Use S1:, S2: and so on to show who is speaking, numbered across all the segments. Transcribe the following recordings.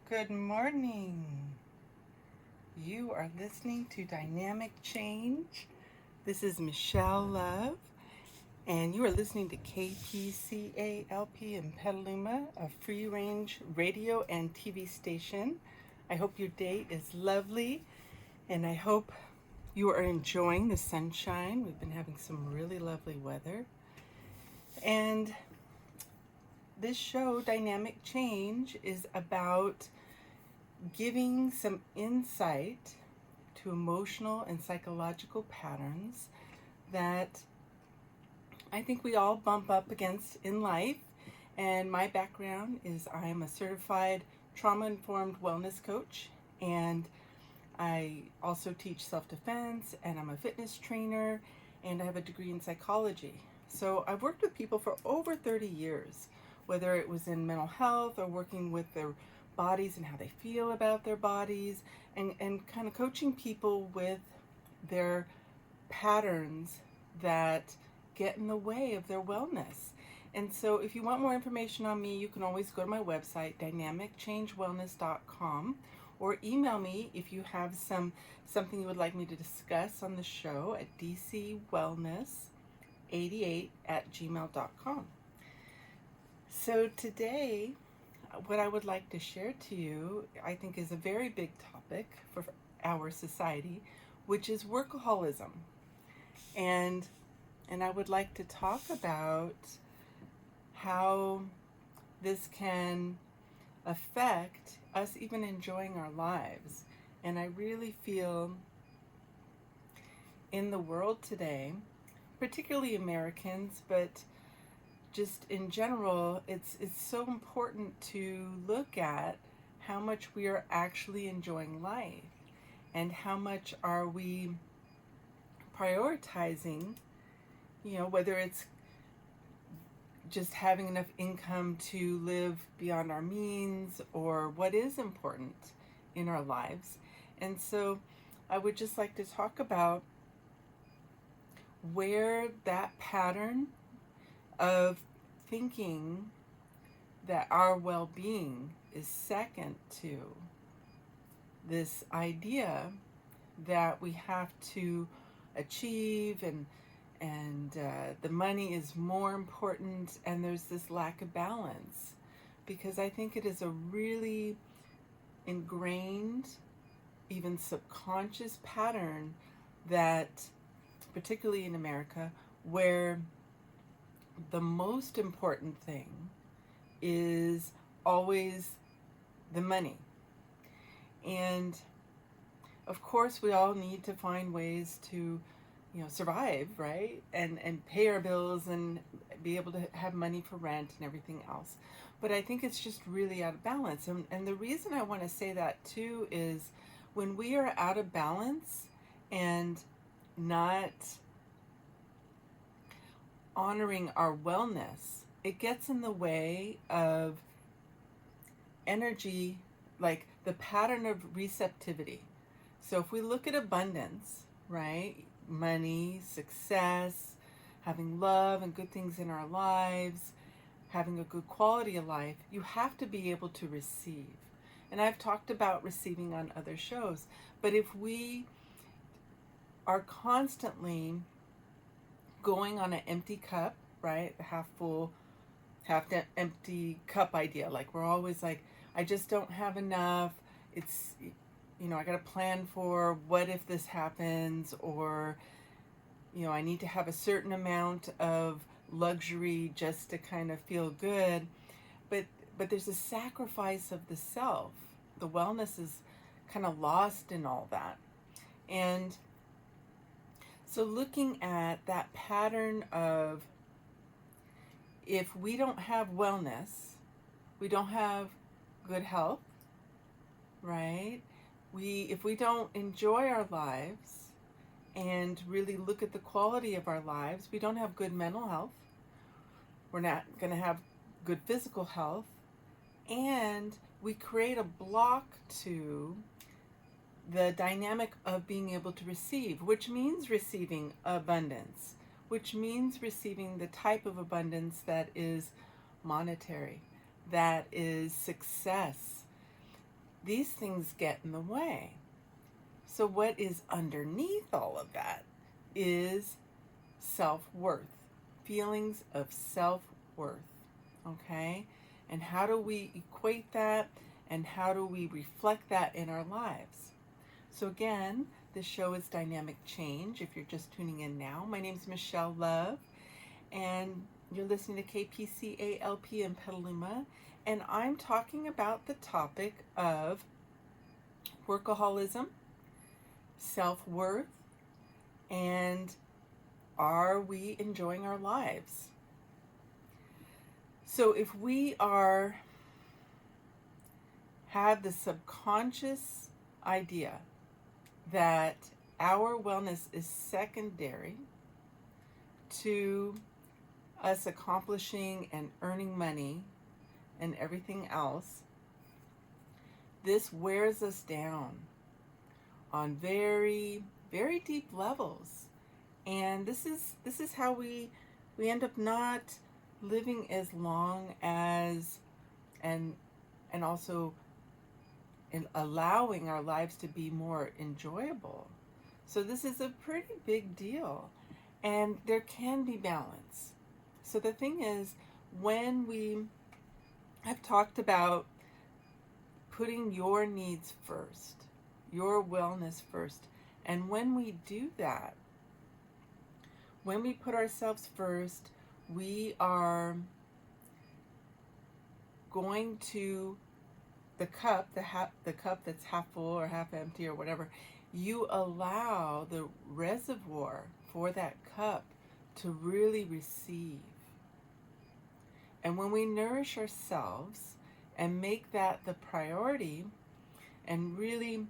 S1: Good morning. You are listening to Dynamic Change. This is Michelle Love, and you are listening to KPCALP in Petaluma, a free range radio and TV station. I hope your day is lovely, and I hope you are enjoying the sunshine. We've been having some really lovely weather. And this show, Dynamic Change, is about giving some insight to emotional and psychological patterns that I think we all bump up against in life. And my background is I'm a certified trauma-informed wellness coach, and I also teach self-defense, and I'm a fitness trainer, and I have a degree in psychology. So I've worked with people for over 30 years, whether it was in mental health or working with their bodies and how they feel about their bodies, and kind of coaching people with their patterns that get in the way of their wellness. And so if you want more information on me, you can always go to my website, dynamicchangewellness.com, or email me if you have something you would like me to discuss on the show at dcwellness88@gmail.com. So today, what I would like to share to you, I think, is a very big topic for our society, which is workaholism. And I would like to talk about how this can affect us even enjoying our lives. And I really feel in the world today, particularly Americans, but just in general, it's so important to look at how much we are actually enjoying life and how much are we prioritizing, whether it's just having enough income to live beyond our means or what is important in our lives. And so I would just like to talk about where that pattern of thinking that our well-being is second to this idea that we have to achieve and the money is more important, and there's this lack of balance, because I think it is a really ingrained, even subconscious pattern that, particularly in America, where the most important thing is always the money. And of course we all need to find ways to survive, right, and pay our bills and be able to have money for rent and everything else. But I think it's just really out of balance, and the reason I want to say that too is when we are out of balance and not honoring our wellness, it gets in the way of energy, like the pattern of receptivity. So if we look at abundance, right, money, success, having love and good things in our lives, having a good quality of life, you have to be able to receive. And I've talked about receiving on other shows, but if we are constantly going on an empty cup, right, the half full, half empty cup idea, like we're always like, I just don't have enough, it's, I got to plan for what if this happens, or, I need to have a certain amount of luxury just to kind of feel good. But there's a sacrifice of the self. The wellness is kind of lost in all that. And so looking at that pattern of, if we don't have wellness, we don't have good health, right? If we don't enjoy our lives and really look at the quality of our lives, we don't have good mental health, we're not going to have good physical health, and we create a block to the dynamic of being able to receive, which means receiving abundance, which means receiving the type of abundance that is monetary, that is success, these things get in the way. So what is underneath all of that is self-worth, feelings of self-worth, okay? And how do we equate that, and how do we reflect that in our lives? So again, this show is Dynamic Change. If you're just tuning in now, my name is Michelle Love, and you're listening to KPCALP in Petaluma, and I'm talking about the topic of workaholism, self-worth, and are we enjoying our lives? So if we have the subconscious idea that our wellness is secondary to us accomplishing and earning money and everything else, this wears us down on very, very deep levels. And this is how we end up not living as long as, and also in allowing our lives to be more enjoyable. So this is a pretty big deal, and there can be balance. So the thing is, I've talked about putting your needs first, your wellness first, and when we do that, when we put ourselves first, we are going to the cup that's half full or half empty or whatever. You allow the reservoir for that cup to really receive. And when we nourish ourselves and make that the priority and really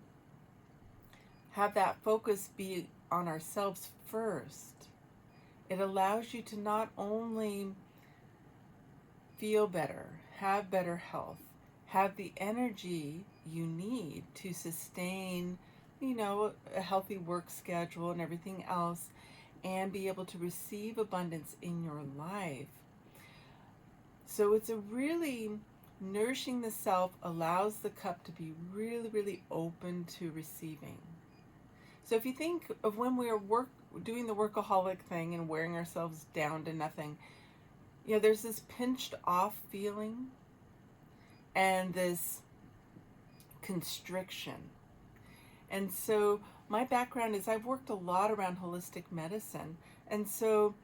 S1: have that focus be on ourselves first, it allows you to not only feel better, have better health, have the energy you need to sustain, a healthy work schedule and everything else, and be able to receive abundance in your life. So it's a really, nourishing the self allows the cup to be really, really open to receiving. So if you think of when we are doing the workaholic thing and wearing ourselves down to nothing, there's this pinched off feeling and this constriction. And so my background is I've worked a lot around holistic medicine. And so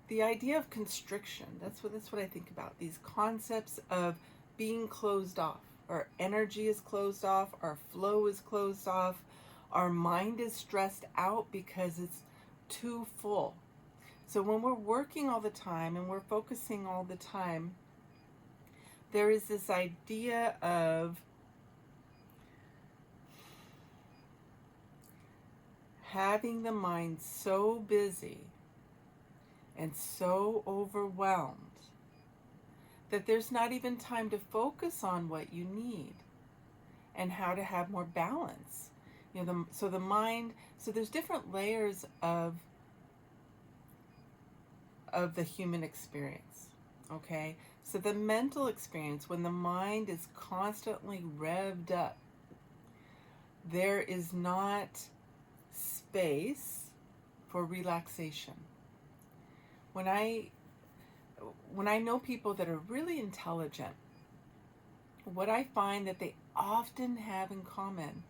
S1: the idea of constriction, that's what I think about. These concepts of being closed off. Our energy is closed off, our flow is closed off, our mind is stressed out because it's too full. So when we're working all the time and we're focusing all the time, there is this idea of having the mind so busy and so overwhelmed that there's not even time to focus on what you need and how to have more balance. So there's different layers of the human experience, okay? So the mental experience, when the mind is constantly revved up, there is not space for relaxation. When I know people that are really intelligent, what I find that they often have in common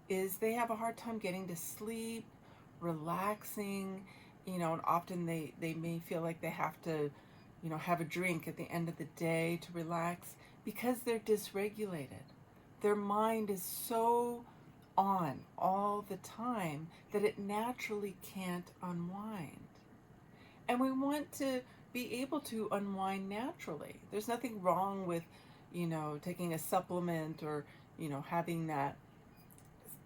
S1: is they have a hard time getting to sleep, relaxing, and often they may feel like they have to, have a drink at the end of the day to relax because they're dysregulated. Their mind is so on all the time that it naturally can't unwind. And we want to be able to unwind naturally. There's nothing wrong with, taking a supplement or, having that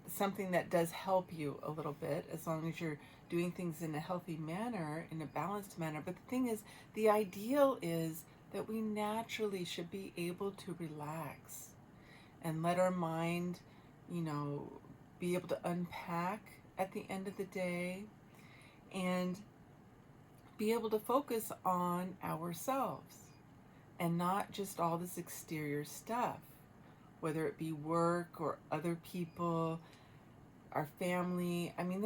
S1: something that does help you a little bit, as long as you're doing things in a healthy manner, in a balanced manner. But the thing is, the ideal is that we naturally should be able to relax and let our mind, be able to unpack at the end of the day and be able to focus on ourselves and not just all this exterior stuff. whether it be work or other people, our family. I mean,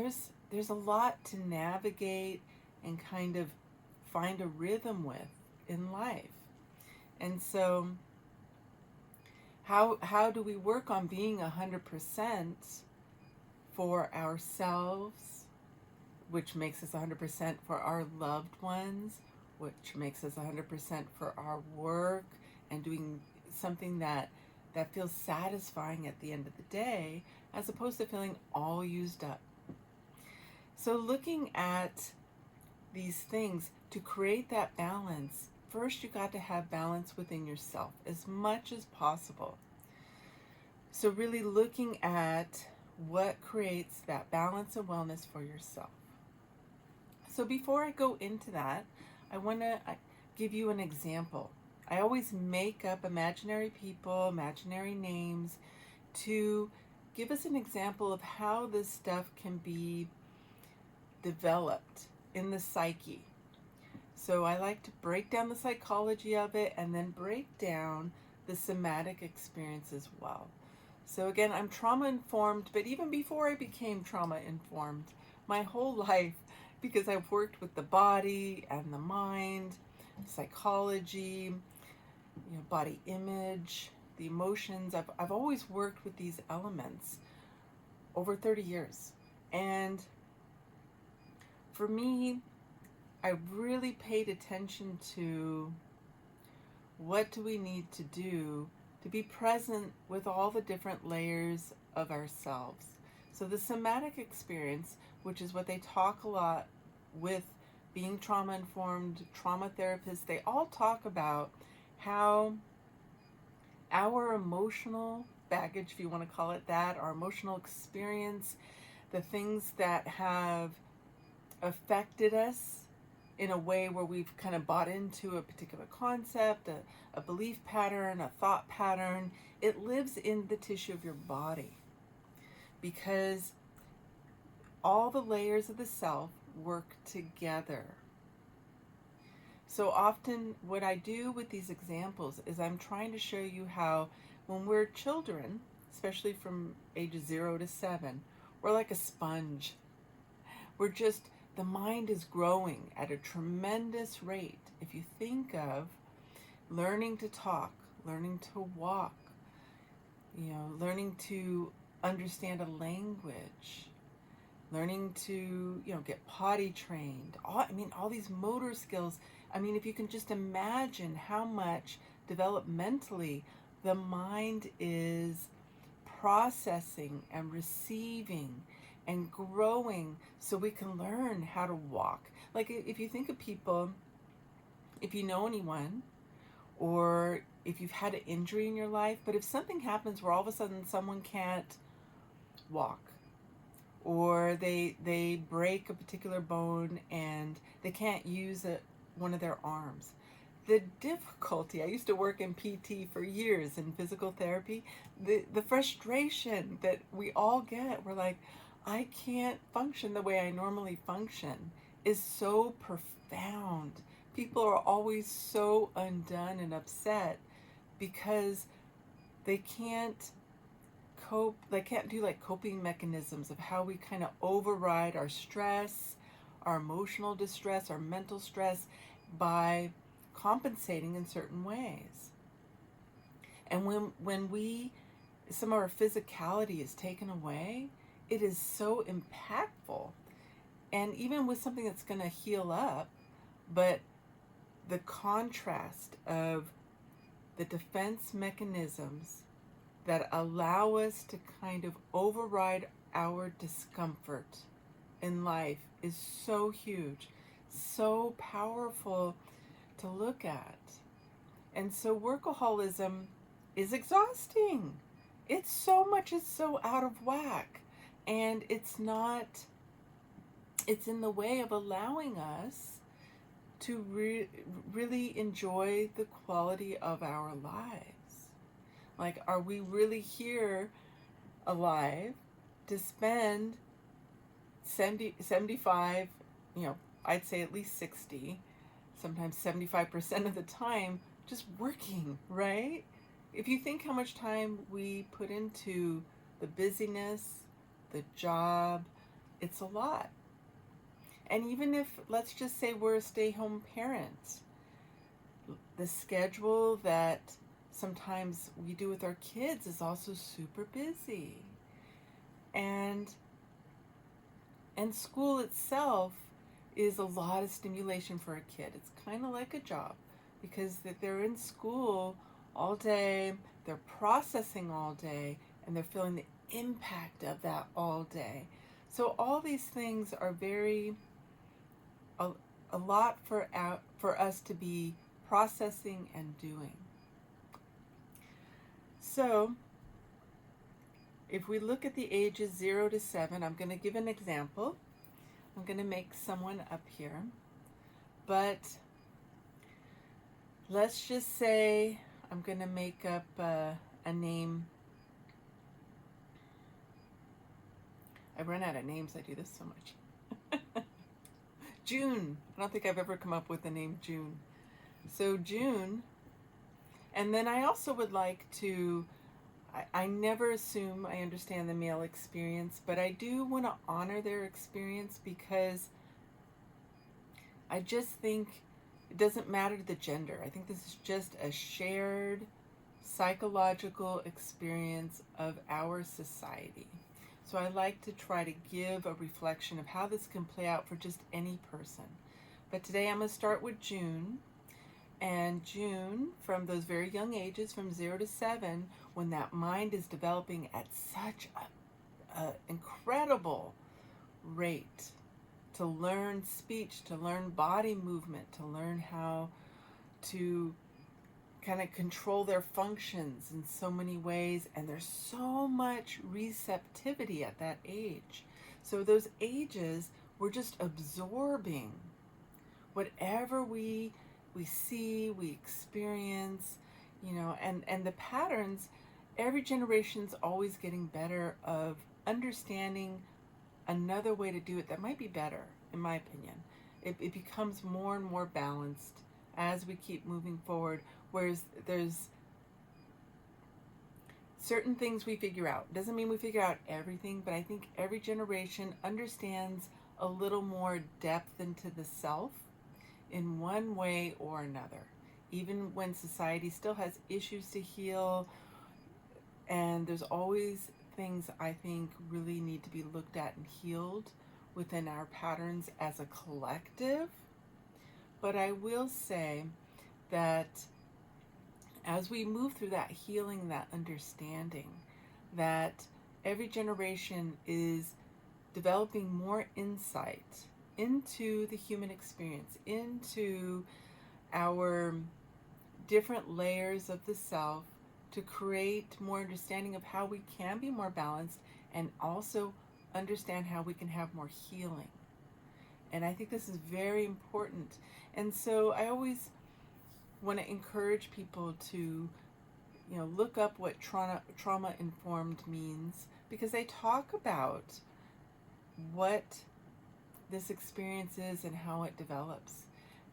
S1: there's a lot to navigate and kind of find a rhythm with in life. And so how do we work on being 100% for ourselves, which makes us 100% for our loved ones, which makes us 100% for our work, and doing something that feels satisfying at the end of the day, as opposed to feeling all used up. So looking at these things to create that balance, first you got to have balance within yourself as much as possible. So really looking at what creates that balance and wellness for yourself. So before I go into that, I want to give you an example. I always make up imaginary people, imaginary names to give us an example of how this stuff can be developed in the psyche. So I like to break down the psychology of it and then break down the somatic experience as well. So again, I'm trauma informed, but even before I became trauma informed, my whole life, because I've worked with the body and the mind, psychology, body image, the emotions, I've always worked with these elements over 30 years. And for me, I really paid attention to what do we need to do to be present with all the different layers of ourselves. So the somatic experience, which is what they talk a lot with being trauma-informed, trauma therapists, they all talk about how our emotional baggage, if you want to call it that, our emotional experience, the things that have affected us in a way where we've kind of bought into a particular concept, a belief pattern, a thought pattern, it lives in the tissue of your body because all the layers of the self work together. So often what I do with these examples is I'm trying to show you how when we're children, especially from ages 0 to 7, we're like a sponge. The mind is growing at a tremendous rate. If you think of learning to talk, learning to walk, learning to understand a language, learning to, get potty trained, all these motor skills. If you can just imagine how much developmentally the mind is processing and receiving and growing so we can learn how to walk. Like if you think of people, if you know anyone, or if you've had an injury in your life, but if something happens where all of a sudden someone can't walk, or they break a particular bone and they can't use one of their arms. The difficulty, I used to work in PT for years in physical therapy, the frustration that we all get, we're like, I can't function the way I normally function, is so profound. People are always so undone and upset because they can't cope, they can't do like coping mechanisms of how we kind of override our stress, our emotional distress, our mental stress by compensating in certain ways. And when some of our physicality is taken away, it is so impactful. And even with something that's going to heal up, but the contrast of the defense mechanisms that allow us to kind of override our discomfort in life is so huge, so powerful to look at. And so workaholism is exhausting. It's so out of whack. And it's in the way of allowing us to really enjoy the quality of our lives. Like, are we really here alive to spend 70, 75, I'd say at least 60, sometimes 75% of the time just working, right? if you think how much time we put into the busyness, the job, it's a lot. And even if, let's just say, we're a stay-home parent, the schedule that sometimes we do with our kids is also super busy. And school itself is a lot of stimulation for a kid. It's kind of like a job, because they're in school all day, they're processing all day, and they're feeling the impact of that all day. So all these things are a lot for us to be processing and doing. So if we look at the ages 0 to 7, I'm going to give an example. I'm going to make someone up here. But let's just say I'm going to make up a name. I run out of names. I do this so much. June. I don't think I've ever come up with the name June. So June. And then I also would like to, I never assume I understand the male experience, but I do want to honor their experience, because I just think it doesn't matter the gender. I think this is just a shared psychological experience of our society. So I like to try to give a reflection of how this can play out for just any person. But today I'm going to start with June. And June, from those very young ages, from 0 to 7, when that mind is developing at such an incredible rate, to learn speech, to learn body movement, to learn how to kind of control their functions in so many ways. And there's so much receptivity at that age. So those ages, we're just absorbing whatever we see, we experience, and the patterns. Every generation's always getting better of understanding another way to do it that might be better, in my opinion. It becomes more and more balanced as we keep moving forward, whereas there's certain things we figure out. Doesn't mean we figure out everything, but I think every generation understands a little more depth into the self in one way or another, even when society still has issues to heal. And there's always things I think really need to be looked at and healed within our patterns as a collective. But I will say that as we move through that healing, that understanding, that every generation is developing more insight into the human experience, into our different layers of the self, to create more understanding of how we can be more balanced, and also understand how we can have more healing. And I think this is very important. And so I always want to encourage people to, look up what trauma informed means, because they talk about what this experience is and how it develops.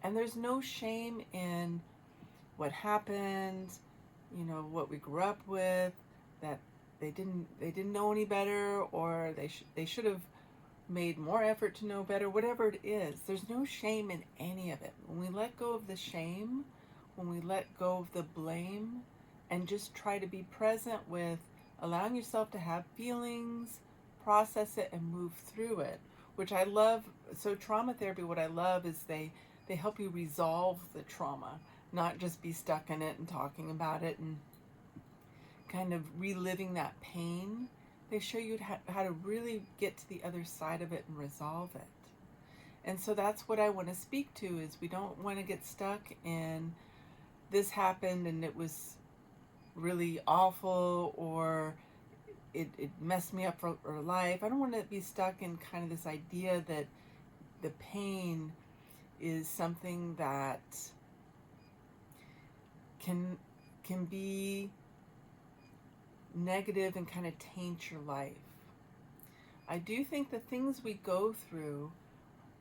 S1: And there's no shame in what happened, what we grew up with, that they didn't know any better, or they should have made more effort to know better, whatever it is. There's no shame in any of it. When we let go of the shame, when we let go of the blame, and just try to be present with allowing yourself to have feelings, process it, and move through it, which I love. So trauma therapy, what I love is they help you resolve the trauma, not just be stuck in it and talking about it and kind of reliving that pain. They show you how to really get to the other side of it and resolve it. And so that's what I want to speak to, is we don't want to get stuck in this happened and it was really awful, or it messed me up for life. I don't want to be stuck in kind of this idea that the pain is something that can be negative and kind of taint your life. I do think the things we go through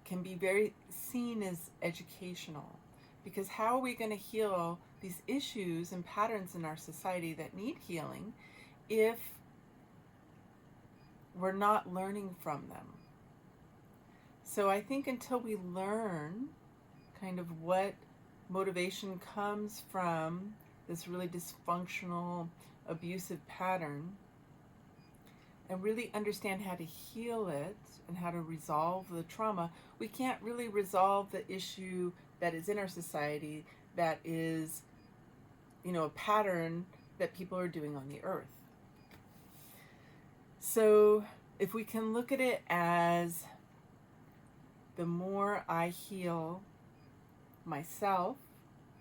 S1: can be very seen as educational, because how are we going to heal these issues and patterns in our society that need healing if we're not learning from them. So I think until we learn kind of what motivation comes from this really dysfunctional, abusive pattern, and really understand how to heal it and how to resolve the trauma, we can't really resolve the issue that is in our society that is, a pattern that people are doing on the earth. So if we can look at it as the more I heal myself,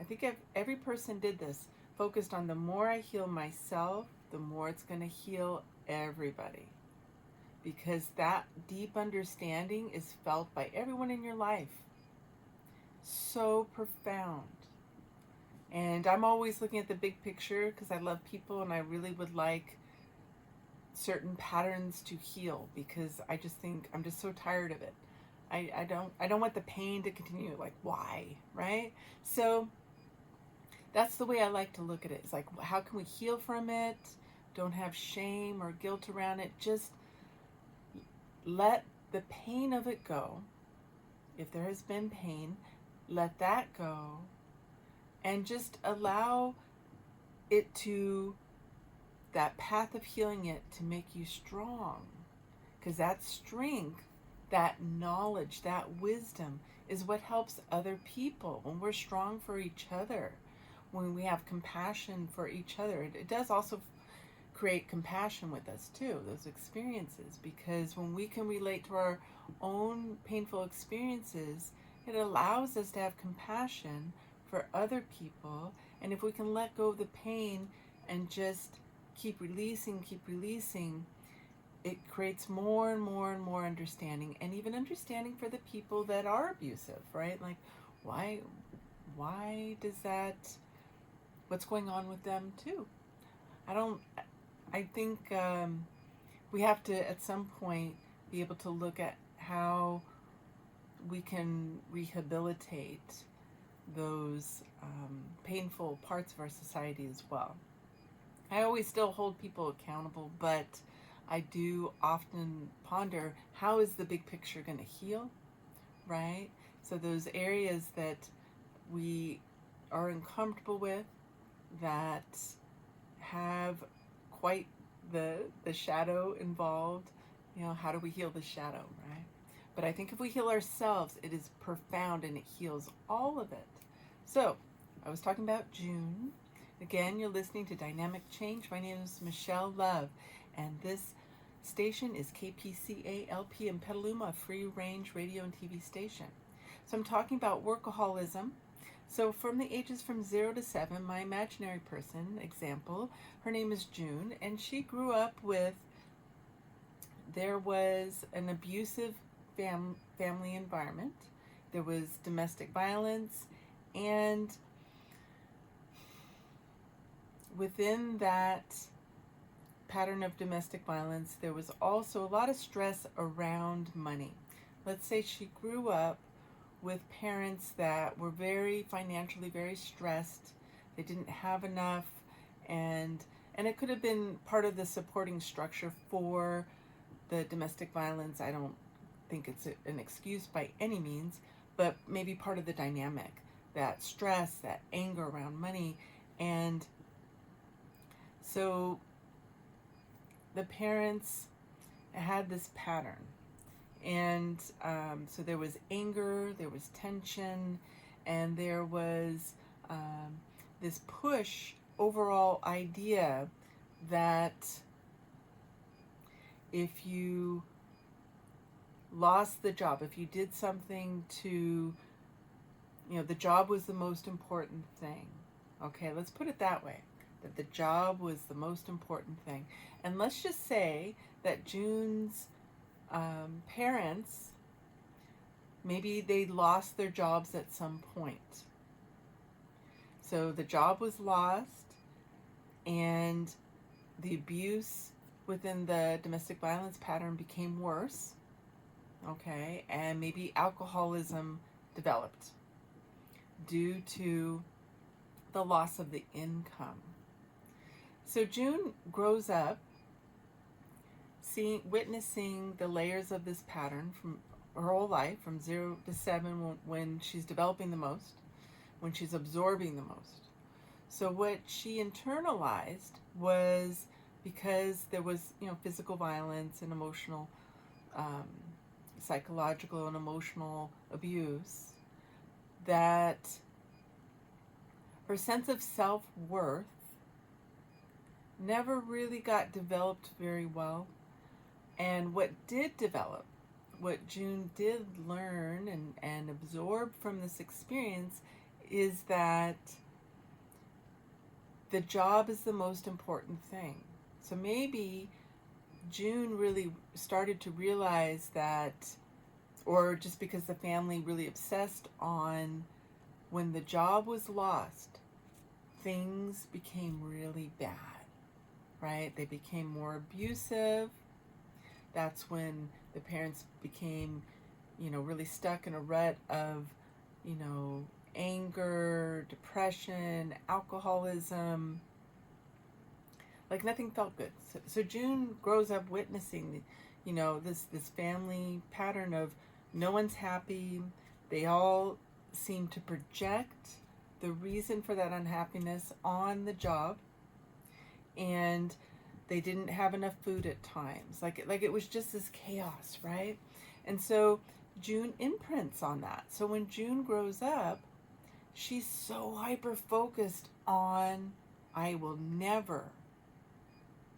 S1: I think if every person did this, focused on the more I heal myself, the more it's going to heal everybody. Because that deep understanding is felt by everyone in your life. So profound. And I'm always looking at the big picture because I love people and I really would like certain patterns to heal, because I just think I'm just so tired of it. I don't want the pain to continue. Like, why, right? So that's the way I like to look at it. It's like, how can we heal from it? Don't have shame or guilt around it. Just let the pain of it go. If there has been pain, let that go. And just allow it to, that path of healing it, to make you strong. Because that strength, that knowledge, that wisdom is what helps other people. When we're strong for each other, when we have compassion for each other, it does also create compassion with us too, those experiences. Because when we can relate to our own painful experiences, it allows us to have compassion for other people. And if we can let go of the pain and just keep releasing, it creates more and more and more understanding, and even understanding for the people that are abusive, right? Like, why does that, what's going on with them too? I think we have to at some point be able to look at how we can rehabilitate those painful parts of our society as well. I always still hold people accountable, but I do often ponder, how is the big picture going to heal, right? So those areas that we are uncomfortable with, that have quite the shadow involved, how do we heal the shadow, right? But I think if we heal ourselves, it is profound and it heals all of it. So I was talking about June. Again, you're listening to Dynamic Change. My name is Michelle Love, and this station is KPCA-LP in Petaluma, a free-range radio and TV station. So I'm talking about workaholism. So from the ages from 0 to 7, my imaginary person, example, her name is June, and she grew up with, there was an abusive family environment. There was domestic violence, and within that pattern of domestic violence, there was also a lot of stress around money. Let's say she grew up with parents that were financially very stressed. They didn't have enough, and it could have been part of the supporting structure for the domestic violence. I don't think it's an excuse by any means, but maybe part of the dynamic, that stress, that anger around money. And so the parents had this pattern. And so there was anger, there was tension, and there was this push, overall idea that if you lost the job, if you did something to, the job was the most important thing. Okay, let's put it that way, that the job was the most important thing. And let's just say that June's parents, maybe they lost their jobs at some point. So the job was lost, and the abuse within the domestic violence pattern became worse, okay, and maybe alcoholism developed due to the loss of the income. So June grows up witnessing the layers of this pattern from her whole life, from 0 to 7, when she's developing the most, when she's absorbing the most. So what she internalized was, because there was, physical violence and emotional, psychological and emotional abuse, that her sense of self-worth never really got developed very well. And what did develop, what June did learn and absorb from this experience, is that the job is the most important thing. So maybe June really started to realize that, or just because the family really obsessed on, when the job was lost, things became really bad, right? They became more abusive. That's when the parents became, really stuck in a rut of, anger, depression, alcoholism. Like nothing felt good. So June grows up witnessing, this family pattern of no one's happy. They all seem to project the reason for that unhappiness on the job, and they didn't have enough food at times. Like it was just this chaos, right? And so June imprints on that. So when June grows up, she's so hyper-focused on, I will never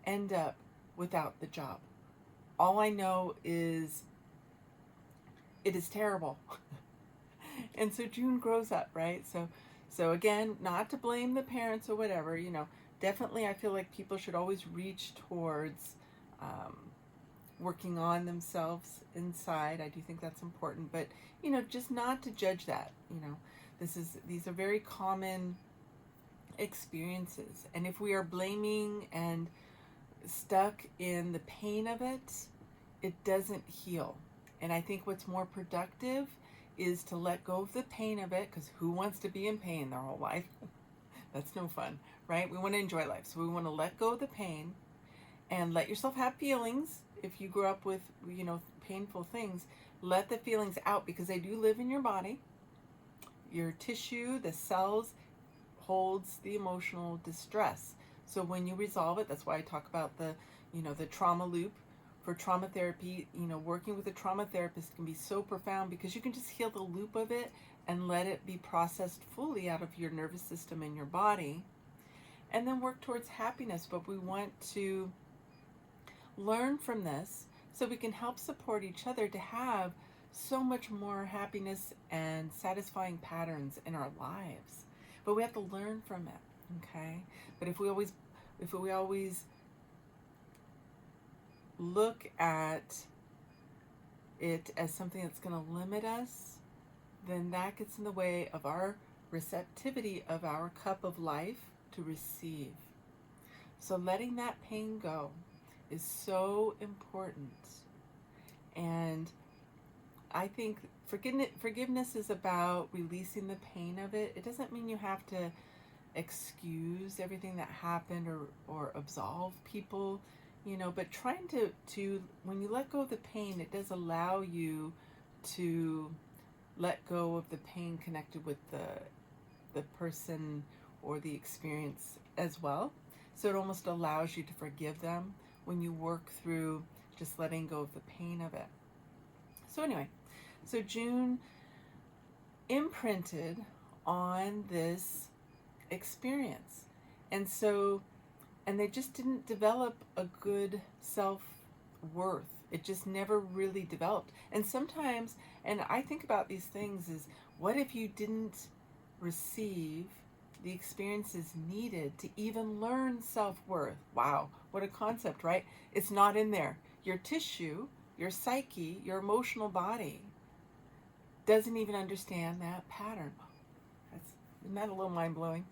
S1: end up without the job. All I know is it is terrible. And so June grows up, right? So again, not to blame the parents or whatever, definitely I feel like people should always reach towards working on themselves inside. I do think that's important, but just not to judge that. These are very common experiences, and if we are blaming and stuck in the pain of it, it doesn't heal. And I think what's more productive is to let go of the pain of it, because who wants to be in pain their whole life? That's no fun, right? We want to enjoy life, so we want to let go of the pain and let yourself have feelings. If you grew up with, painful things, let the feelings out, because they do live in your body. Your tissue, the cells, holds the emotional distress. So when you resolve it, that's why I talk about the trauma loop. For trauma therapy, working with a trauma therapist can be so profound, because you can just heal the loop of it and let it be processed fully out of your nervous system and your body, and then work towards happiness. But we want to learn from this so we can help support each other to have so much more happiness and satisfying patterns in our lives. But we have to learn from it, okay? But if we always look at it as something that's going to limit us, then that gets in the way of our receptivity of our cup of life to receive. So letting that pain go is so important. And I think forgiveness is about releasing the pain of it. It doesn't mean you have to excuse everything that happened or absolve people, but trying to when you let go of the pain, it does allow you to let go of the pain connected with the person or the experience as well. So it almost allows you to forgive them when you work through just letting go of the pain of it. So anyway, so June imprinted on this experience. And they just didn't develop a good self-worth. It just never really developed. And sometimes, and I think about these things, is what if you didn't receive the experiences needed to even learn self-worth? Wow, what a concept, right? It's not in there. Your tissue, your psyche, your emotional body doesn't even understand that pattern. Isn't that a little mind-blowing?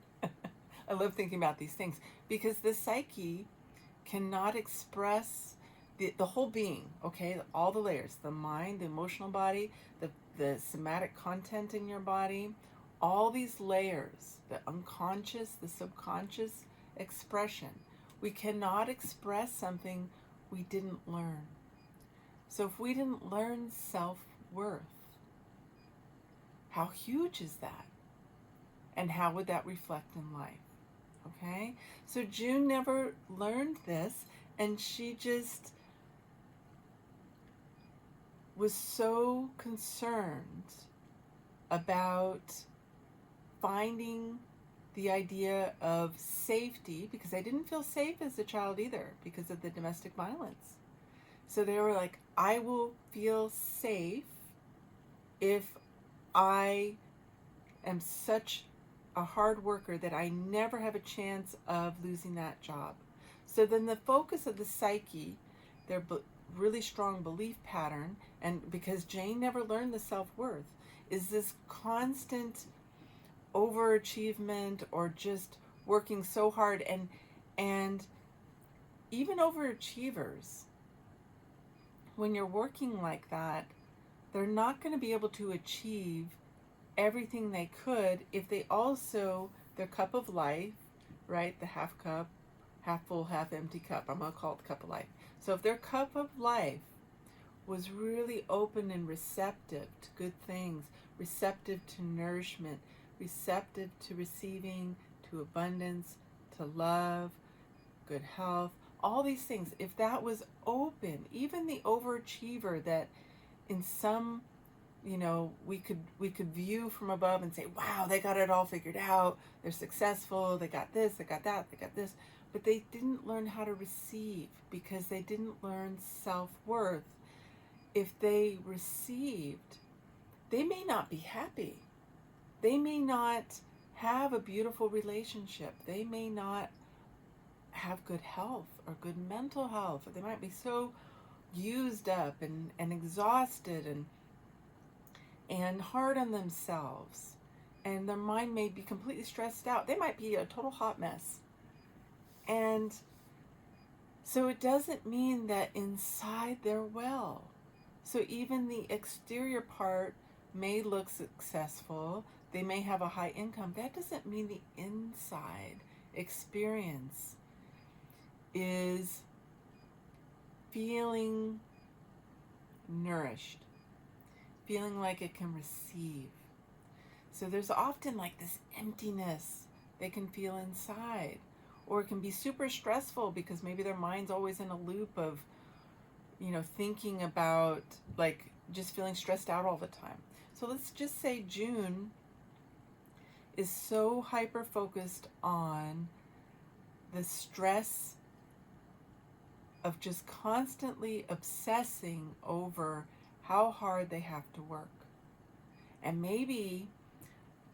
S1: I love thinking about these things, because the psyche cannot express the whole being, okay? All the layers, the mind, the emotional body, the somatic content in your body, all these layers, the unconscious, the subconscious expression. We cannot express something we didn't learn. So if we didn't learn self-worth, how huge is that? And how would that reflect in life? Okay? So June never learned this, and she just was so concerned about finding the idea of safety, because I didn't feel safe as a child either because of the domestic violence. So they were like, I will feel safe if I am such a hard worker that I never have a chance of losing that job. So then the focus of the psyche, their really strong belief pattern, and because Jane never learned the self-worth, is this constant overachievement or just working so hard. And even overachievers, when you're working like that, they're not going to be able to achieve everything they could if they also, their cup of life, right, the half cup, half full, half empty cup, I'm going to call it the cup of life. So if their cup of life was really open and receptive to good things, receptive to nourishment, receptive to receiving, to abundance, to love, good health, all these things, if that was open, even the overachiever that in some, we could view from above and say, wow, they got it all figured out, they're successful, they got this, they got that, they got this, but they didn't learn how to receive because they didn't learn self-worth. If they received, they may not be happy. They may not have a beautiful relationship. They may not have good health or good mental health. Or they might be so used up and exhausted and hard on themselves. And their mind may be completely stressed out. They might be a total hot mess. And so it doesn't mean that inside they're well. So even the exterior part may look successful. They may have a high income. That doesn't mean the inside experience is feeling nourished, feeling like it can receive. So there's often like this emptiness they can feel inside. Or it can be super stressful because maybe their mind's always in a loop of, thinking about like just feeling stressed out all the time. So let's just say June is so hyper focused on the stress of just constantly obsessing over how hard they have to work. And maybe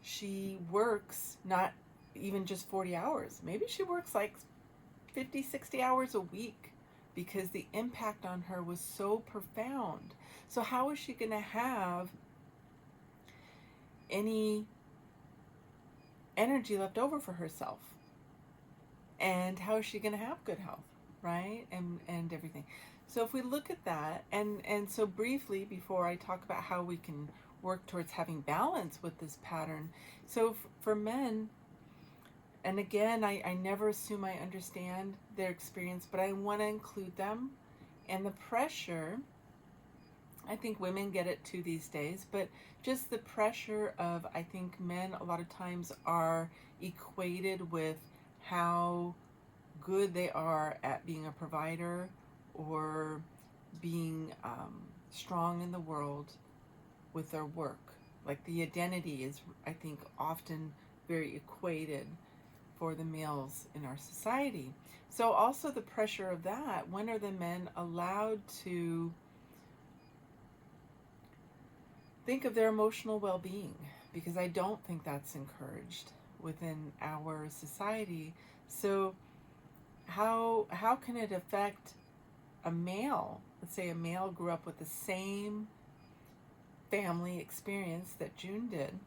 S1: she works not even just 40 hours. Maybe she works like 50, 60 hours a week because the impact on her was so profound. So how is she going to have any energy left over for herself? And how is she going to have good health, right? And everything. So if we look at that, and so briefly before I talk about how we can work towards having balance with this pattern. So for men, and again, I never assume I understand their experience, but I want to include them. And the pressure, I think women get it too these days, but just the pressure of, I think men a lot of times are equated with how good they are at being a provider or being strong in the world with their work. Like the identity is, I think, often very equated for the males in our society. So also the pressure of that, when are the men allowed to think of their emotional well-being? Because I don't think that's encouraged within our society. So how can it affect a male? Let's say a male grew up with the same family experience that June did.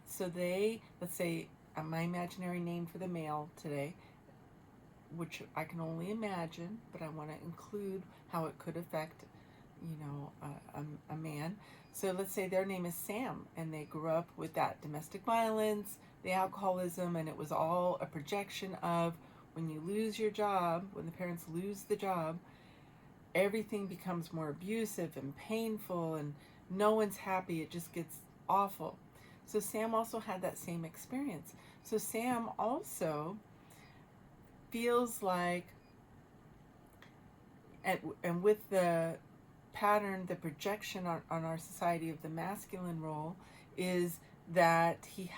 S1: So they, let's say, my imaginary name for the male today, which I can only imagine, but I want to include how it could affect a man. So let's say their name is Sam, and they grew up with that domestic violence, the alcoholism, and it was all a projection of when you lose your job, when the parents lose the job, everything becomes more abusive and painful, and no one's happy. It just gets awful. So Sam also had that same experience. So Sam also feels like, and with the pattern, the projection on our society of the masculine role is that he's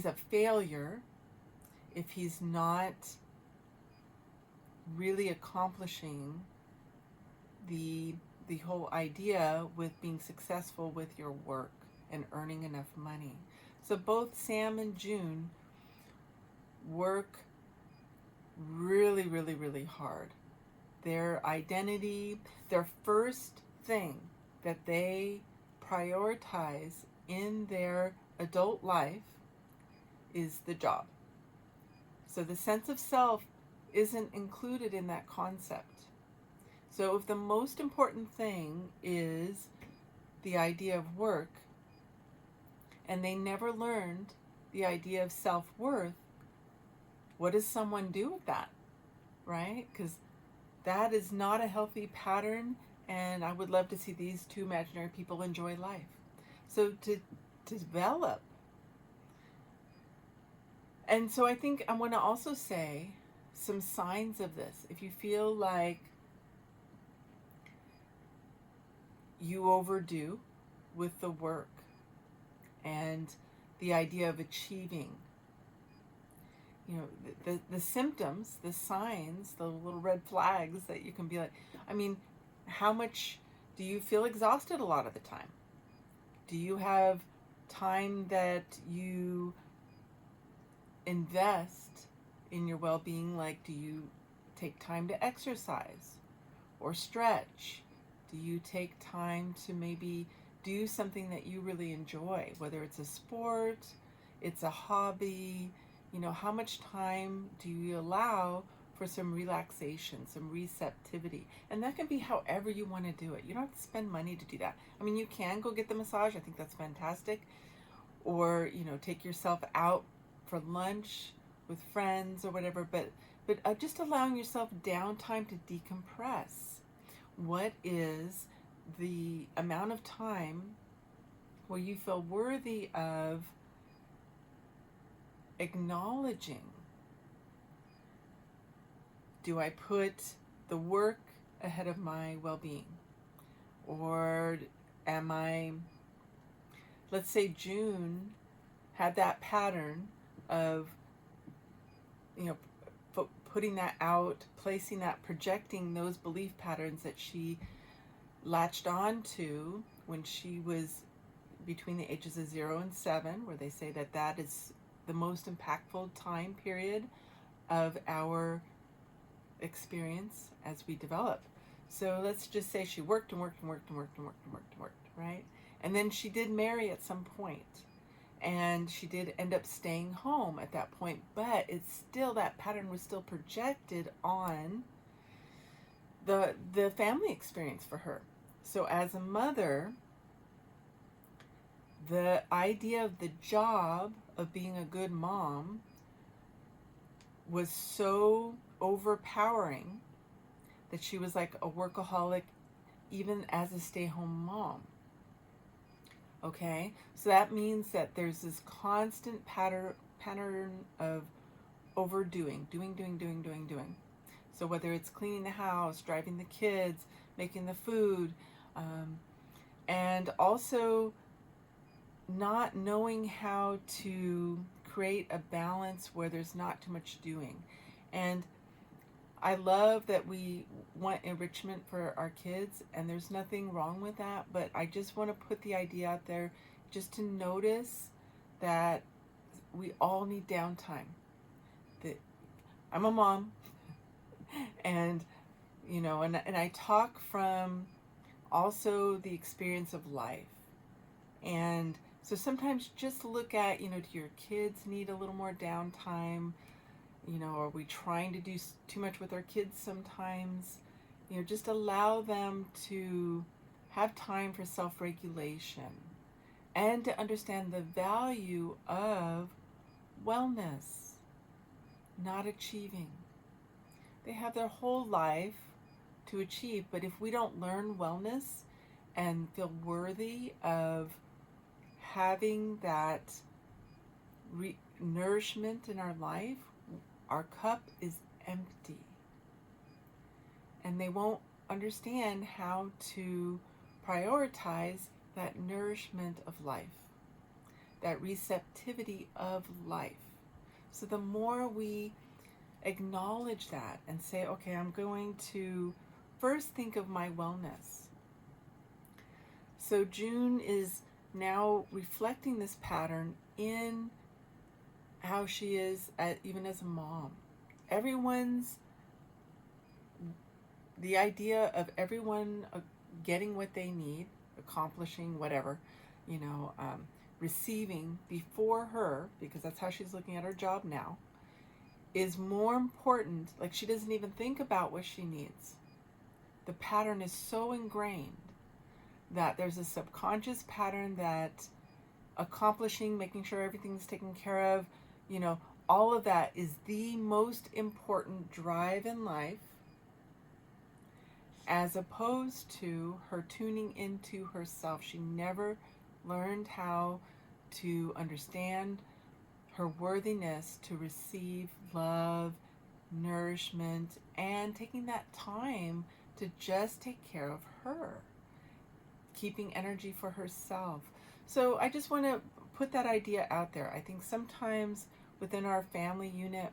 S1: a failure if he's not really accomplishing the whole idea with being successful with your work and earning enough money. So both Sam and June work really, really, really hard. Their identity, their first thing that they prioritize in their adult life is the job. So the sense of self isn't included in that concept. So if the most important thing is the idea of work, and they never learned the idea of self-worth, what does someone do with that, right? Because that is not a healthy pattern, and I would love to see these two imaginary people enjoy life. So to develop, and so I think I want to also say some signs of this. If you feel like you overdo with the work and the idea of achieving, the symptoms, the signs, the little red flags that you can be like, I mean, how much do you feel exhausted a lot of the time? Do you have time that you invest in your well-being? Like, do you take time to exercise or stretch? Do you take time to maybe do something that you really enjoy, whether it's a sport, it's a hobby? How much time do you allow for some relaxation, some receptivity? And that can be however you want to do it. You don't have to spend money to do that. I mean, you can go get the massage. I think that's fantastic. Or, take yourself out for lunch with friends or whatever. But just allowing yourself downtime to decompress. What is the amount of time where you feel worthy of acknowledging? Do I put the work ahead of my well-being? Or am I, let's say June had that pattern of, putting that out, placing that, projecting those belief patterns that she latched on to when she was between the ages of 0 and 7, where they say that is the most impactful time period of our experience as we develop. So let's just say she worked and worked and worked and worked and worked and worked and worked, right? And then she did marry at some point, and she did end up staying home at that point, but it's still, that pattern was still projected on the family experience for her. So as a mother, the idea of the job of being a good mom was so overpowering that she was like a workaholic even as a stay-home mom. Okay, so that means that there's this constant pattern of overdoing, doing. So whether it's cleaning the house, driving the kids, making the food, and also not knowing how to create a balance where there's not too much doing. And I love that we want enrichment for our kids, and there's nothing wrong with that, but I just want to put the idea out there just to notice that we all need downtime. That I'm a mom, and and I talk from also the experience of life. And so sometimes just look at, do your kids need a little more downtime? Are we trying to do too much with our kids sometimes? Just allow them to have time for self-regulation and to understand the value of wellness, not achieving. They have their whole life to achieve, but if we don't learn wellness and feel worthy of having that nourishment in our life, our cup is empty. And they won't understand how to prioritize that nourishment of life, that receptivity of life. So the more we acknowledge that and say, okay, I'm going to first think of my wellness. So June is now reflecting this pattern in how she is even as a mom. The idea of everyone getting what they need, accomplishing whatever, receiving before her, because that's how she's looking at her job now, is more important. Like, she doesn't even think about what she needs. The pattern is so ingrained that there's a subconscious pattern that accomplishing, making sure everything's taken care of, all of that is the most important drive in life, as opposed to her tuning into herself. She never learned how to understand her worthiness to receive love, nourishment, and taking that time to just take care of her, keeping energy for herself. So I just want to put that idea out there. I think sometimes within our family unit,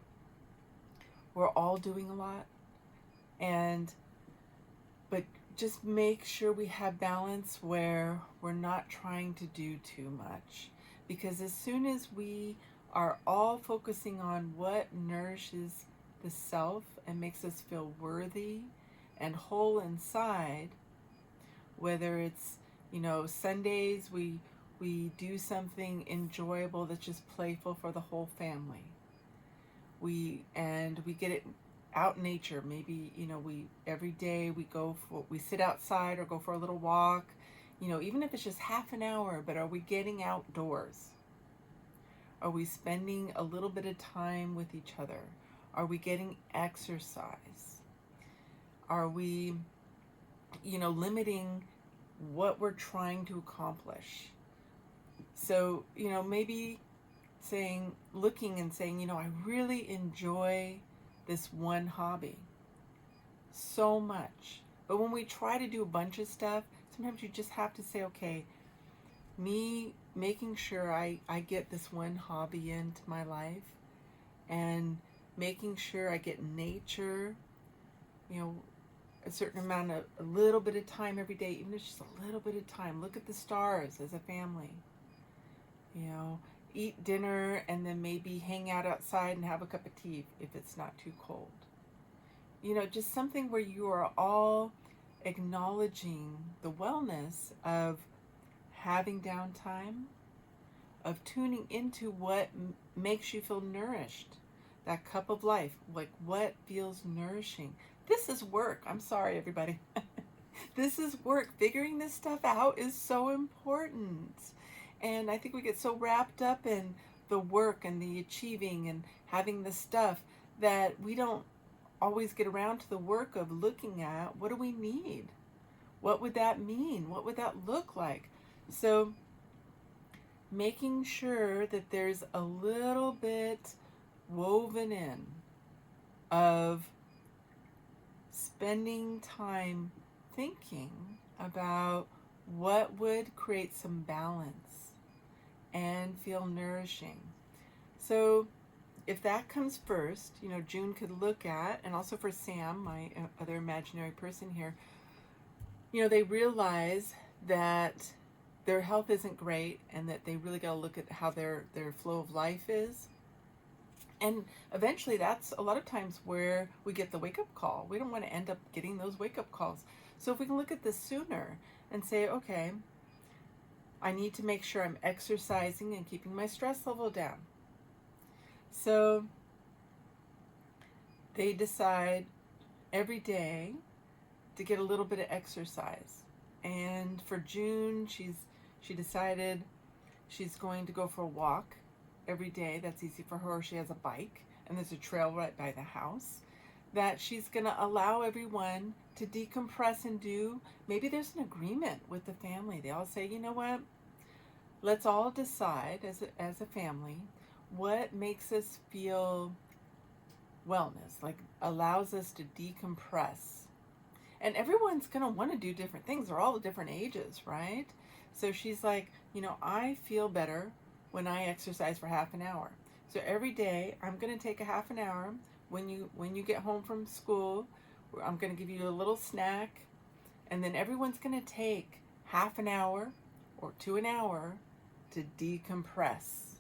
S1: we're all doing a lot, but just make sure we have balance where we're not trying to do too much. Because as soon as we are all focusing on what nourishes the self and makes us feel worthy and whole inside, whether it's, Sundays we do something enjoyable that's just playful for the whole family. We get it out in nature. Maybe, every day we sit outside or go for a little walk, even if it's just half an hour, but are we getting outdoors? Are we spending a little bit of time with each other? Are we getting exercise? Are we, limiting what we're trying to accomplish? So, maybe looking and saying, I really enjoy this one hobby so much. But when we try to do a bunch of stuff, sometimes you just have to say, okay, me making sure I get this one hobby into my life, and making sure I get nature, a certain amount of, a little bit of time every day, even if it's just a little bit of time. Look at the stars as a family, eat dinner, and then maybe hang out outside and have a cup of tea if it's not too cold. Just something where you are all acknowledging the wellness of having downtime, of tuning into what makes you feel nourished, that cup of life, like what feels nourishing. This is work. I'm sorry, everybody. This is work. Figuring this stuff out is so important. And I think we get so wrapped up in the work and the achieving and having the stuff that we don't always get around to the work of looking at, what do we need? What would that mean? What would that look like? So making sure that there's a little bit woven in of spending time thinking about what would create some balance and feel nourishing. So if that comes first, June could look at, and also for Sam, my other imaginary person here, they realize that their health isn't great and that they really got to look at how their flow of life is. And eventually that's a lot of times where we get the wake-up call. We don't want to end up getting those wake-up calls. So if we can look at this sooner and say, okay, I need to make sure I'm exercising and keeping my stress level down. So they decide every day to get a little bit of exercise. And for June, she decided she's going to go for a walk every day. That's easy for her. She has a bike, and there's a trail right by the house that she's going to allow everyone to decompress and do. Maybe there's an agreement with the family. They all say, you know what? Let's all decide as a family what makes us feel wellness, like allows us to decompress. And everyone's going to want to do different things. They're all different ages, right? So she's like, I feel better when I exercise for half an hour. So every day I'm going to take a half an hour. When you get home from school, I'm going to give you a little snack, and then everyone's going to take half an hour or to an hour to decompress.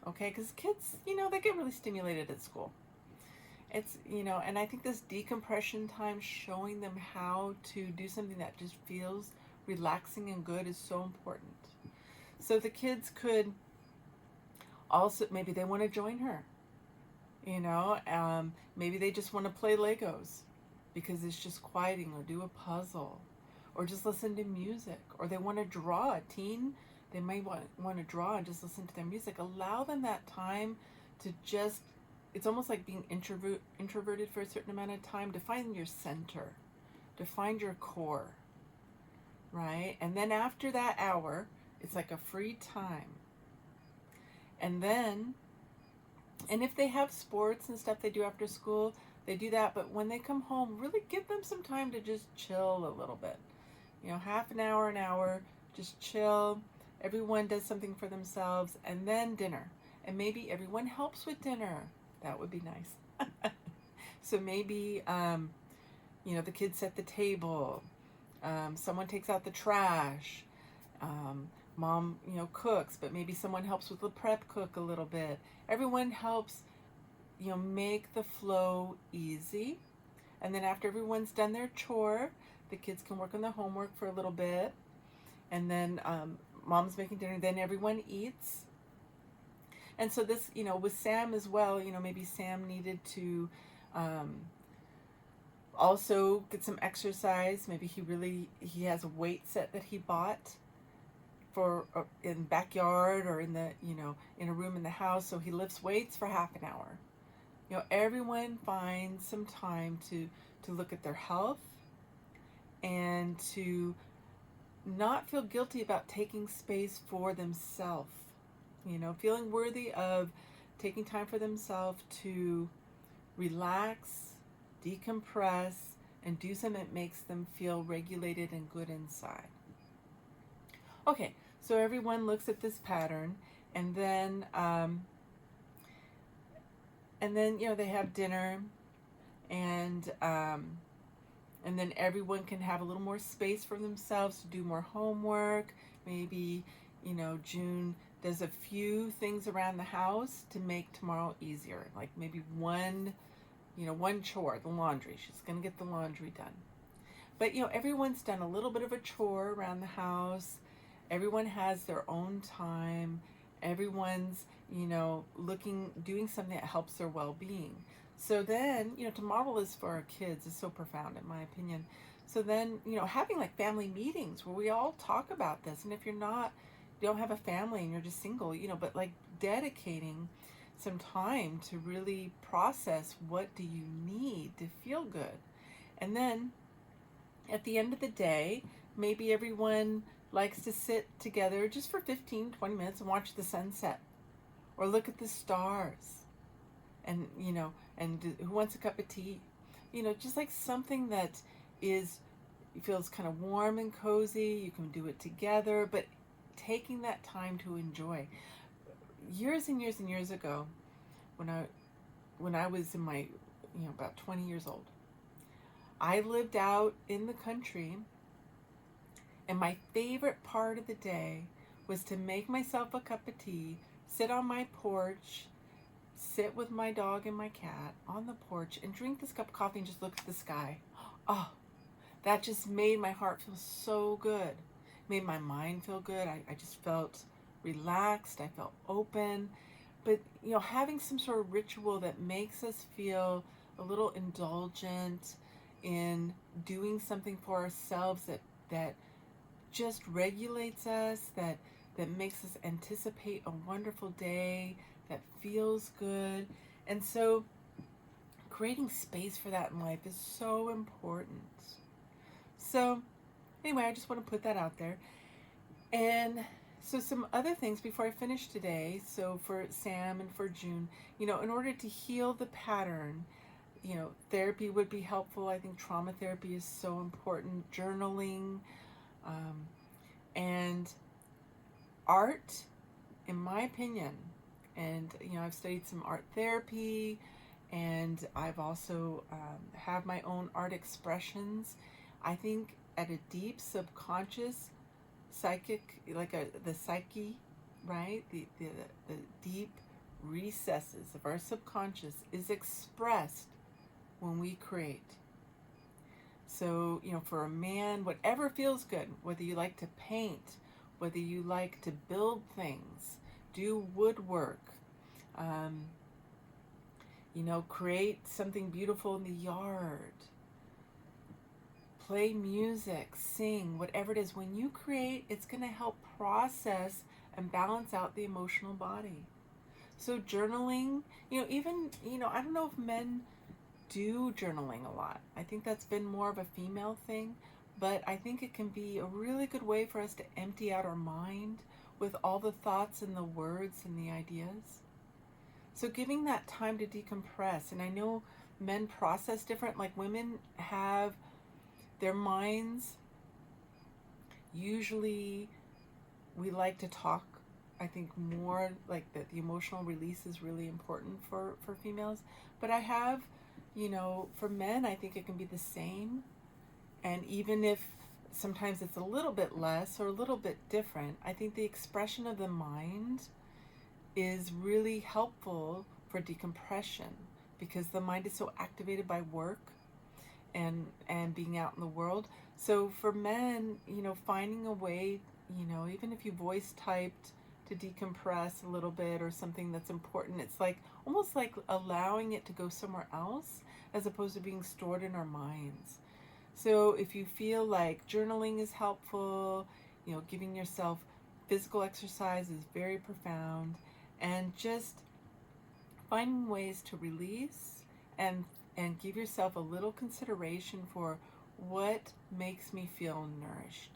S1: Okay? Because kids, they get really stimulated at school. It's, and I think this decompression time, showing them how to do something that just feels relaxing and good, is so important. So the kids could also, maybe they want to join her. Maybe they just want to play Legos because it's just quieting, or do a puzzle, or just listen to music, or they want to draw. A teen, they might want to draw and just listen to their music. Allow them that time to just, it's almost like being introverted for a certain amount of time, to find your center, to find your core, right? And then after that hour, it's like a free time. And if they have sports and stuff they do after school, they do that. But when they come home, really give them some time to just chill a little bit. Half an hour, just chill. Everyone does something for themselves, and then dinner. And maybe everyone helps with dinner. That would be nice. So maybe, the kids set the table. Someone takes out the trash. Mom, cooks, but maybe someone helps with the prep cook a little bit. Everyone helps, make the flow easy. And then after everyone's done their chore, the kids can work on their homework for a little bit. And then mom's making dinner, then everyone eats. And so this, with Sam as well, maybe Sam needed to also get some exercise. Maybe he has a weight set that he bought for in backyard, or in a room in the house, so he lifts weights for half an hour. Everyone finds some time to look at their health, and to not feel guilty about taking space for themselves. Feeling worthy of taking time for themselves to relax, decompress, and do something that makes them feel regulated and good inside. Okay, so everyone looks at this pattern, and then they have dinner, and then everyone can have a little more space for themselves to do more homework. Maybe June does a few things around the house to make tomorrow easier, like maybe one chore, the laundry. She's gonna get the laundry done. But everyone's done a little bit of a chore around the house. Everyone has their own time. Everyone's, doing something that helps their well-being. So then, to model this for our kids is so profound, in my opinion. So then, having like family meetings where we all talk about this. And if you don't have a family and you're just single, but like dedicating some time to really process, what do you need to feel good? And then at the end of the day, maybe everyone likes to sit together just for 15-20 minutes and watch the sunset, or look at the stars, and who wants a cup of tea, just like something that feels kind of warm and cozy. You can do it together, but taking that time to enjoy. Years and years and years ago, when I was in my about 20 years old, I lived out in the country. And my favorite part of the day was to make myself a cup of tea, sit on my porch, sit with my dog and my cat on the porch, and drink this cup of coffee and just look at the sky. Oh, that just made my heart feel so good. Made my mind feel good. I just felt relaxed. I felt open. But, having some sort of ritual that makes us feel a little indulgent in doing something for ourselves that just regulates us, that makes us anticipate a wonderful day, that feels good. And so creating space for that in life is so important. So anyway, I just want to put that out there. And so some other things before I finish today. So for Sam and for June, in order to heal the pattern, therapy would be helpful. I think trauma therapy is so important. Journaling, and art, in my opinion. And, I've studied some art therapy, and I've also have my own art expressions. I think at a deep subconscious psychic, the psyche, right? The deep recesses of our subconscious is expressed when we create. So, for a man, whatever feels good, whether you like to paint, whether you like to build things, do woodwork, create something beautiful in the yard, play music, sing, whatever it is. When you create, it's going to help process and balance out the emotional body. So journaling, even, I don't know if men do journaling a lot. I think that's been more of a female thing, but I think it can be a really good way for us to empty out our mind with all the thoughts and the words and the ideas. So giving that time to decompress. And I know men process different, like women have their minds. Usually we like to talk. I think more like that the emotional release is really important for females. But I have, for men, I think it can be the same. And even if sometimes it's a little bit less or a little bit different, I think the expression of the mind is really helpful for decompression, because the mind is so activated by work and being out in the world. So for men, finding a way, even if you voice typed to decompress a little bit or something that's important, it's like almost like allowing it to go somewhere else as opposed to being stored in our minds. So if you feel like journaling is helpful, giving yourself physical exercise is very profound, and just finding ways to release and give yourself a little consideration for what makes me feel nourished.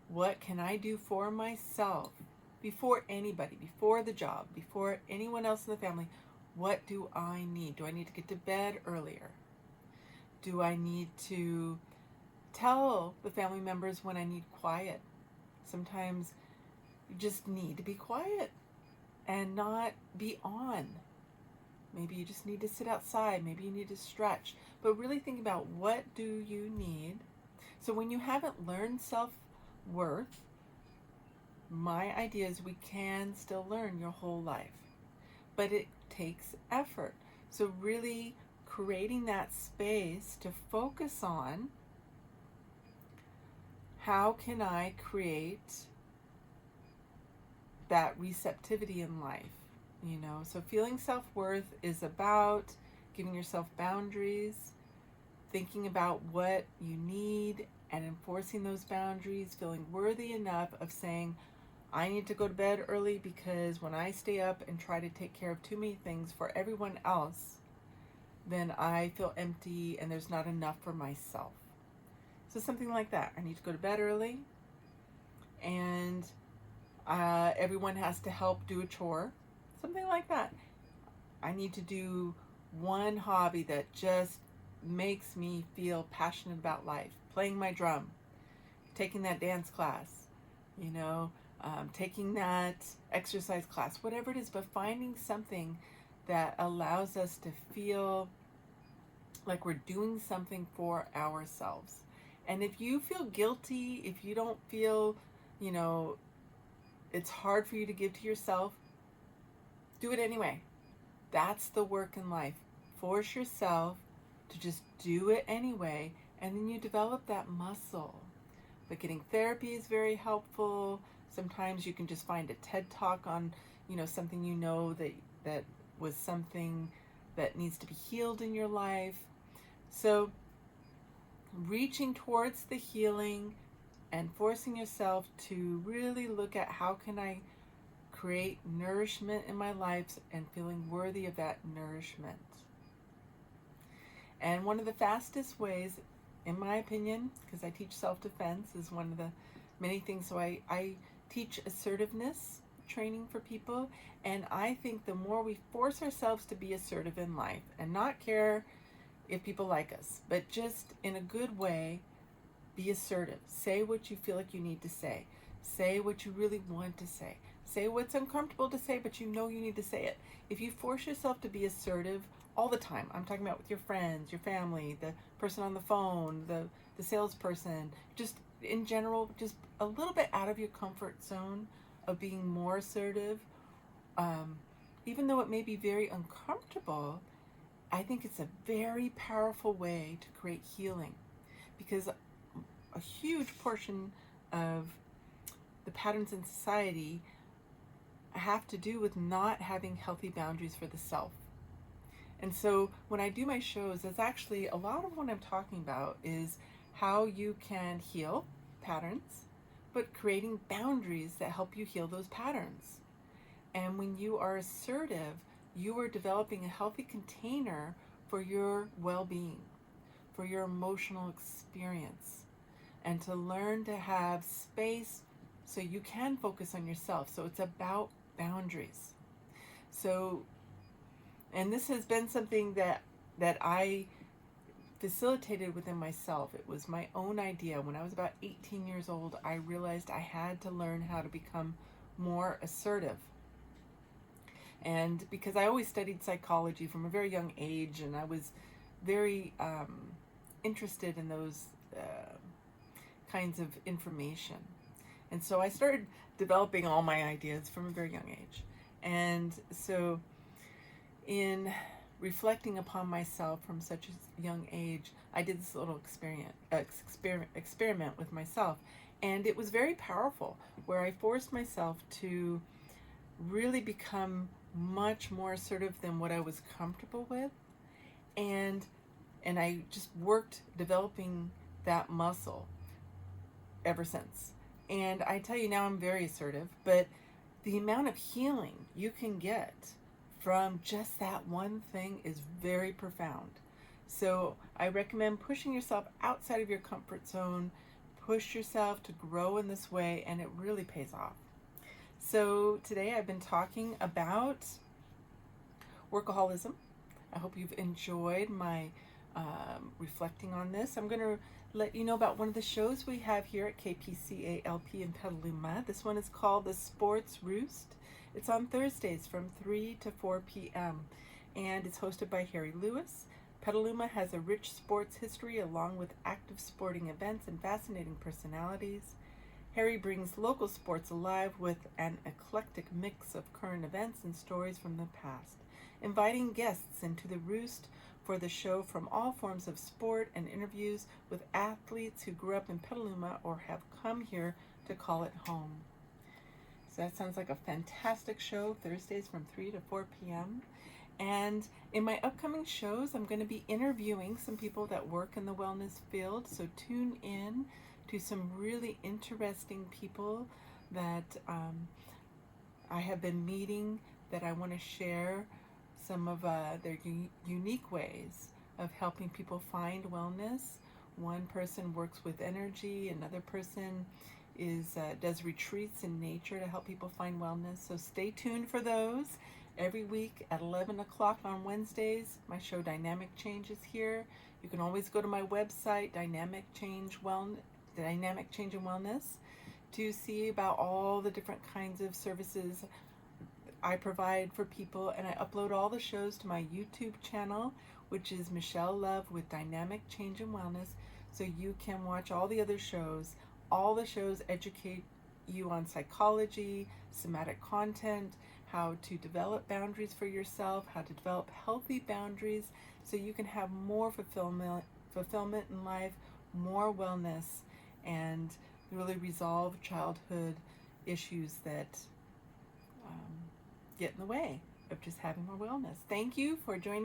S1: What can I do for myself before anybody, before the job, before anyone else in the family? What do I need? Do I need to get to bed earlier? Do I need to tell the family members when I need quiet? Sometimes you just need to be quiet and not be on. Maybe you just need to sit outside. Maybe you need to stretch. But really think about, what do you need? So when you haven't learned self-worth, my idea is we can still learn your whole life. But it takes effort. So really creating that space to focus on, how can I create that receptivity in life? So feeling self-worth is about giving yourself boundaries, thinking about what you need and enforcing those boundaries, feeling worthy enough of saying, I need to go to bed early because when I stay up and try to take care of too many things for everyone else, then I feel empty and there's not enough for myself. So something like that. I need to go to bed early, and everyone has to help do a chore. Something like that. I need to do one hobby that just makes me feel passionate about life. Playing my drum, taking that dance class, taking that exercise class, whatever it is, but finding something that allows us to feel like we're doing something for ourselves. And if you feel guilty, if you don't feel, it's hard for you to give to yourself, do it anyway. That's the work in life. Force yourself to just do it anyway, and then you develop that muscle. But getting therapy is very helpful. Sometimes you can just find a TED Talk on, something that was something that needs to be healed in your life. So reaching towards the healing and forcing yourself to really look at how can I create nourishment in my life and feeling worthy of that nourishment. And one of the fastest ways, in my opinion, because I teach self-defense, is one of the many things. So I teach assertiveness training for people, and I think the more we force ourselves to be assertive in life and not care if people like us, but just in a good way, be assertive. Say what you feel like you need to say. Say what you really want to say. Say what's uncomfortable to say, but you know you need to say it. If you force yourself to be assertive all the time, I'm talking about with your friends, your family, the person on the phone, the salesperson, just in general, just a little bit out of your comfort zone of being more assertive, even though it may be very uncomfortable, I think it's a very powerful way to create healing, because a huge portion of the patterns in society have to do with not having healthy boundaries for the self. And so when I do my shows, it's actually a lot of what I'm talking about is how you can heal patterns, but creating boundaries that help you heal those patterns. And when you are assertive, you are developing a healthy container for your well-being, for your emotional experience, and to learn to have space so you can focus on yourself. So it's about boundaries. So, and this has been something that I facilitated within myself. It was my own idea. When I was about 18 years old, I realized I had to learn how to become more assertive. And because I always studied psychology from a very young age, and I was very interested in those kinds of information. And so I started developing all my ideas from a very young age. And so in reflecting upon myself from such a young age, I did this little experiment with myself. And it was very powerful, where I forced myself to really become much more assertive than what I was comfortable with. And I just worked developing that muscle ever since. And I tell you, now I'm very assertive, but the amount of healing you can get from just that one thing is very profound. So I recommend pushing yourself outside of your comfort zone, push yourself to grow in this way, and it really pays off. So today I've been talking about workaholism. I hope you've enjoyed my reflecting on this. I'm going to let you know about one of the shows we have here at KPCALP in Petaluma. This one is called The Sports Roost. It's on Thursdays from 3 to 4 p.m. and it's hosted by Harry Lewis. Petaluma has a rich sports history along with active sporting events and fascinating personalities. Harry brings local sports alive with an eclectic mix of current events and stories from the past, inviting guests into the Roost for the show from all forms of sport and interviews with athletes who grew up in Petaluma or have come here to call it home. So that sounds like a fantastic show, Thursdays from 3 to 4 p.m. And in my upcoming shows, I'm going to be interviewing some people that work in the wellness field. So tune in to some really interesting people that I have been meeting, that I want to share some of their unique ways of helping people find wellness. One person works with energy, another person does retreats in nature to help people find wellness. So stay tuned for those. Every week at 11 o'clock on Wednesdays, my show Dynamic Change is here. You can always go to my website, Dynamic Change and Wellness, to see about all the different kinds of services I provide for people. And I upload all the shows to my YouTube channel, which is Michelle Love with Dynamic Change and Wellness, so you can watch all the other shows. All the shows educate you on psychology, somatic content, how to develop boundaries for yourself, how to develop healthy boundaries so you can have more fulfillment in life, more wellness, and really resolve childhood issues that get in the way of just having more wellness. Thank you for joining